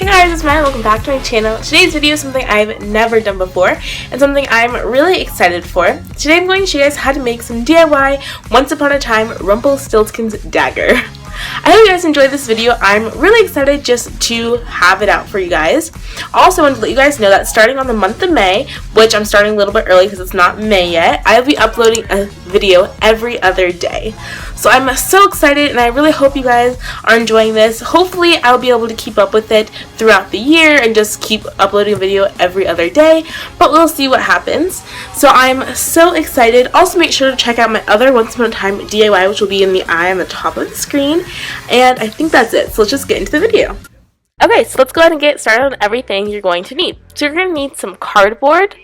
guys, it's Maiah. Welcome back to my channel. Today's video is something I've never done before and something I'm really excited for. Today I'm going to show you guys how to make some DIY Once Upon a Time Rumpelstiltskin's dagger. I hope you guys enjoyed this video. I'm really excited just to have it out for you guys. Also, I want to let you guys know that starting on the month of May, which I'm starting a little bit early because it's not May yet, I'll be uploading a video every other day. So I'm so excited and I really hope you guys are enjoying this. Hopefully I'll be able to keep up with it throughout the year and just keep uploading a video every other day, but we'll see what happens. So I'm so excited. Also make sure to check out my other Once Upon a Time DIY, which will be in the eye on the top of the screen. And I think that's it. So let's just get into the video. Okay, so let's go ahead and get started on everything you're going to need. So you're going to need some cardboard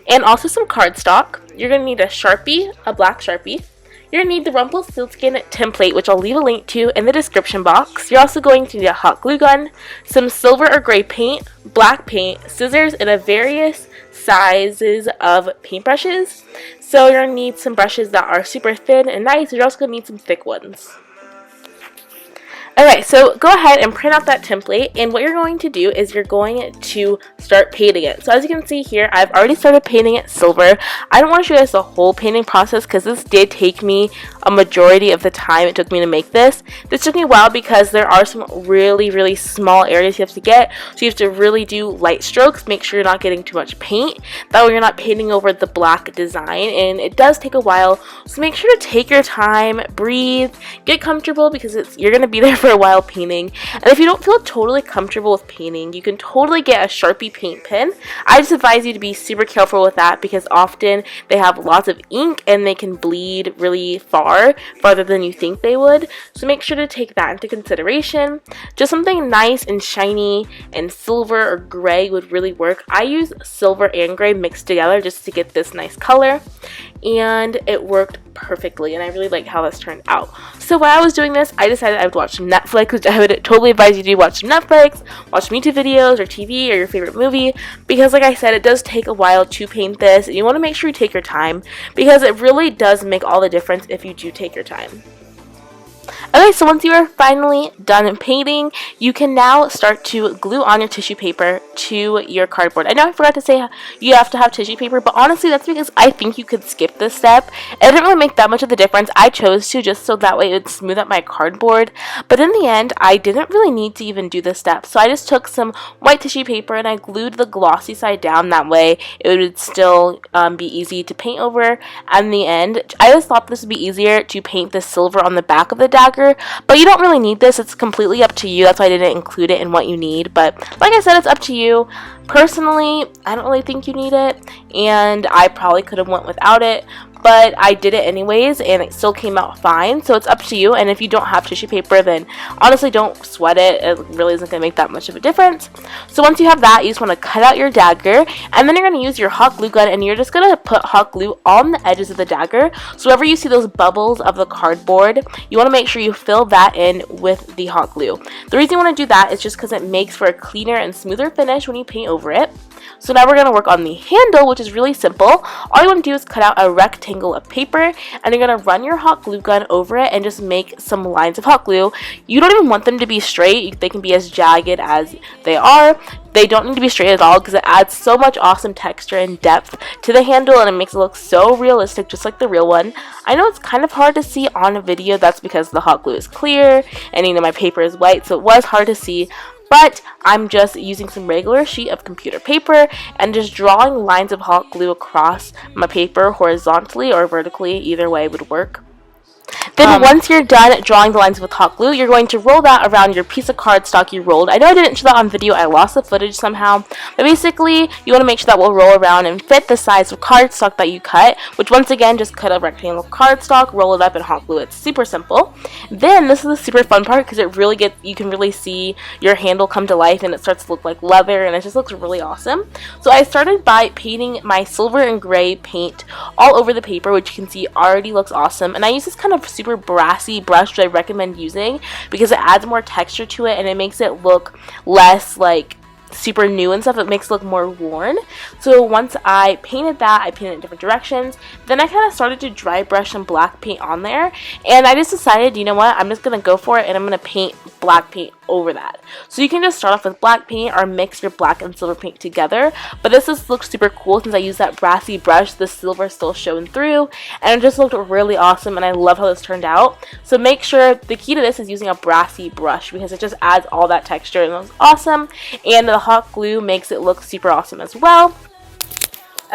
and also some cardstock. You're going to need a Sharpie, a black Sharpie. You're going to need the Rumpelstiltskin template, which I'll leave a link to in the description box. You're also going to need a hot glue gun, some silver or gray paint, black paint, scissors, and a various sizes of paintbrushes. So you're going to need some brushes that are super thin and nice. You're also going to need some thick ones. Alright, so go ahead and print out that template, and what you're going to do is you're going to start painting it. So as you can see here, I've already started painting it silver. I don't want to show you guys the whole painting process because this did take me a majority of the time it took me to make this. This took me a while because there are some really small areas you have to get, so you have to really do light strokes, make sure you're not getting too much paint, that way you're not painting over the black design, and it does take a while, so make sure to take your time, breathe, get comfortable because you're going to be there for a while painting. And if you don't feel totally comfortable with painting, you can totally get a Sharpie paint pen. I just advise you to be super careful with that because often they have lots of ink and they can bleed really farther than you think they would, so make sure to take that into consideration. Just something nice and shiny and silver or gray would really work. I use silver and gray mixed together just to get this nice color, and it worked perfectly, and I really like how this turned out. So while I was doing this, I decided I would watch some Netflix, which I would totally advise you to watch some Netflix, watch some YouTube videos or TV or your favorite movie, because like I said, it does take a while to paint this, and you want to make sure you take your time because it really does make all the difference if you do take your time. Okay, so once you are finally done painting, you can now start to glue on your tissue paper to your cardboard. I know I forgot to say you have to have tissue paper, but honestly that's because I think you could skip this step. It didn't really make that much of the difference. I chose to just so that way it would smooth out my cardboard, but in the end I didn't really need to even do this step. So I just took some white tissue paper and I glued the glossy side down, that way it would still be easy to paint over. And in the end, I just thought this would be easier to paint the silver on the back of the dagger, but you don't really need this. It's completely up to you. That's why I didn't include it in what you need, but like I said, it's up to you. Personally, I don't really think you need it, and I probably could have went without it, but I did it anyways and it still came out fine, so it's up to you. And if you don't have tissue paper, then honestly don't sweat it. It really isn't going to make that much of a difference. So once you have that, you just want to cut out your dagger, and then you're going to use your hot glue gun, and you're just going to put hot glue on the edges of the dagger. So wherever you see those bubbles of the cardboard, you want to make sure you fill that in with the hot glue. The reason you want to do that is just because it makes for a cleaner and smoother finish when you paint over it. So now we're going to work on the handle, which is really simple. All you want to do is cut out a rectangle of paper, and you're going to run your hot glue gun over it and just make some lines of hot glue. You don't even want them to be straight. They can be as jagged as they are. They don't need to be straight at all because it adds so much awesome texture and depth to the handle, and it makes it look so realistic, just like the real one. I know it's kind of hard to see on a video. That's because the hot glue is clear and my paper is white, so it was hard to see. But I'm just using some regular sheet of computer paper and just drawing lines of hot glue across my paper horizontally or vertically, either way would work. Then once you're done drawing the lines with hot glue, you're going to roll that around your piece of cardstock you rolled. I know I didn't show that on video, I lost the footage somehow, but basically you want to make sure that will roll around and fit the size of cardstock that you cut, which once again, just cut a rectangle of cardstock, roll it up, and hot glue it. It's super simple. Then this is the super fun part because you can really see your handle come to life, and it starts to look like leather, and it just looks really awesome. So I started by painting my silver and gray paint all over the paper, which you can see already looks awesome, and I use this kind of super brassy brush that I recommend using because it adds more texture to it and it makes it look less like super new and stuff. It makes it look more worn. So once I painted that, I painted it in different directions. Then I kind of started to dry brush some black paint on there, and I just decided, you know what, I'm just gonna go for it and I'm gonna paint black paint over that. So you can just start off with black paint or mix your black and silver paint together, but this just looks super cool since I used that brassy brush. The silver still showing through, and it just looked really awesome, and I love how this turned out. So make sure the key to this is using a brassy brush because it just adds all that texture and it looks awesome, and the hot glue makes it look super awesome as well.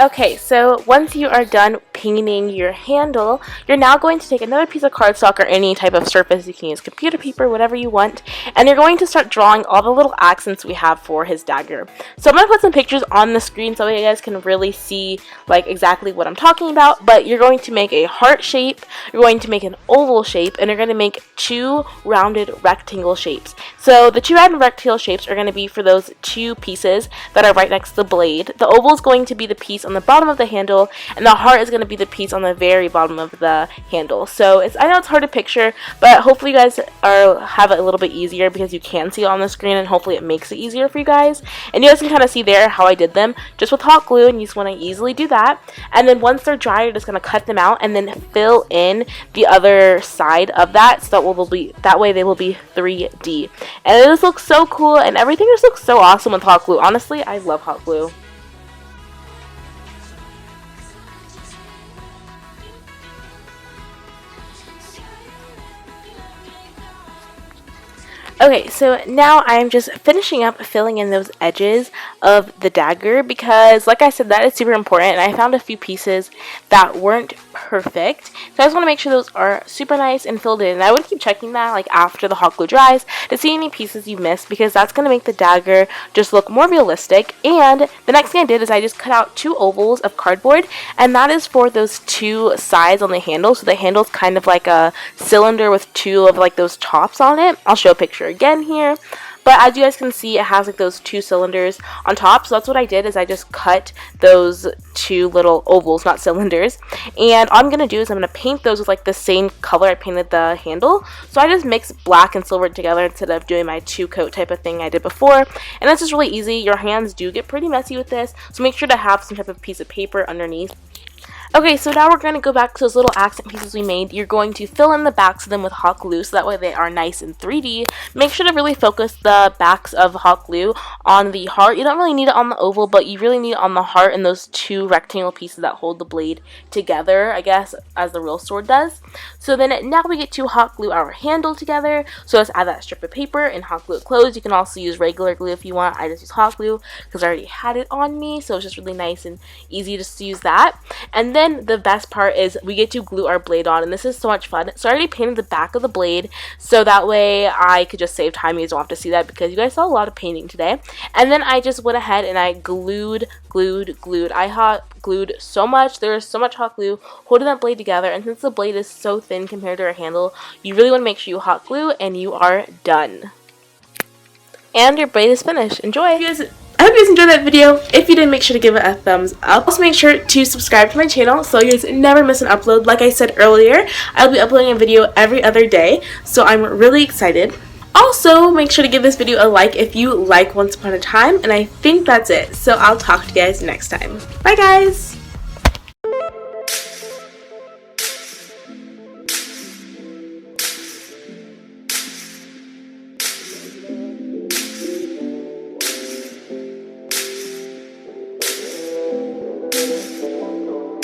Okay, so once you are done painting your handle, you're now going to take another piece of cardstock or any type of surface. You can use computer paper, whatever you want, and you're going to start drawing all the little accents we have for his dagger. So I'm going to put some pictures on the screen so you guys can really see like exactly what I'm talking about, but you're going to make a heart shape, you're going to make an oval shape, and you're going to make 2 rounded rectangle shapes. So the 2 rounded rectangle shapes are going to be for those 2 pieces that are right next to the blade. The oval is going to be the piece on the bottom of the handle, and the heart is going to be the piece on the very bottom of the handle. So I know it's hard to picture, but hopefully you guys have it a little bit easier because you can see it on the screen, and hopefully it makes it easier for you guys. And you guys can kind of see there how I did them just with hot glue, and you just want to easily do that. And then once they're dry, you're just going to cut them out and then fill in the other side of that, so that way they will be 3D. And it just looks so cool, and everything just looks so awesome with hot glue. Honestly, I love hot glue. Okay, so now I'm just finishing up filling in those edges of the dagger because, like I said, that is super important, and I found a few pieces that weren't perfect. So I just want to make sure those are super nice and filled in. And I would keep checking that like after the hot glue dries to see any pieces you missed because that's going to make the dagger just look more realistic. And the next thing I did is I just cut out 2 ovals of cardboard, and that is for those 2 sides on the handle. So the handle's kind of like a cylinder with 2 of like those tops on it. I'll show a picture again here, but as you guys can see, it has like those 2 cylinders on top. So that's what I did, is I just cut those 2 little ovals, not cylinders, and all I'm gonna do is I'm gonna paint those with like the same color I painted the handle. So I just mixed black and silver together instead of doing my 2-coat type of thing I did before, and this is really easy. Your hands do get pretty messy with this, so make sure to have some type of piece of paper underneath. Okay, so now we're going to go back to those little accent pieces we made. You're going to fill in the backs of them with hot glue so that way they are nice and 3D. Make sure to really focus the backs of hot glue on the heart. You don't really need it on the oval, but you really need it on the heart and those 2 rectangle pieces that hold the blade together, I guess, as the real sword does. So then now we get to hot glue our handle together. So let's add that strip of paper and hot glue it closed. You can also use regular glue if you want. I just use hot glue because I already had it on me, so it's just really nice and easy just to use that. And then the best part is we get to glue our blade on, and this is so much fun. So I already painted the back of the blade so that way I could just save time. You guys don't have to see that because you guys saw a lot of painting today. And then I just went ahead and I glued. I hot glued so much. There is so much hot glue holding that blade together, and since the blade is so thin compared to our handle, you really want to make sure you hot glue, and you are done. And your blade is finished. Enjoy! I hope you guys enjoyed that video. If you did, make sure to give it a thumbs up. Also make sure to subscribe to my channel so you guys never miss an upload. Like I said earlier, I'll be uploading a video every other day, so I'm really excited. Also, make sure to give this video a like if you like Once Upon a Time, and I think that's it. So I'll talk to you guys next time. Bye guys!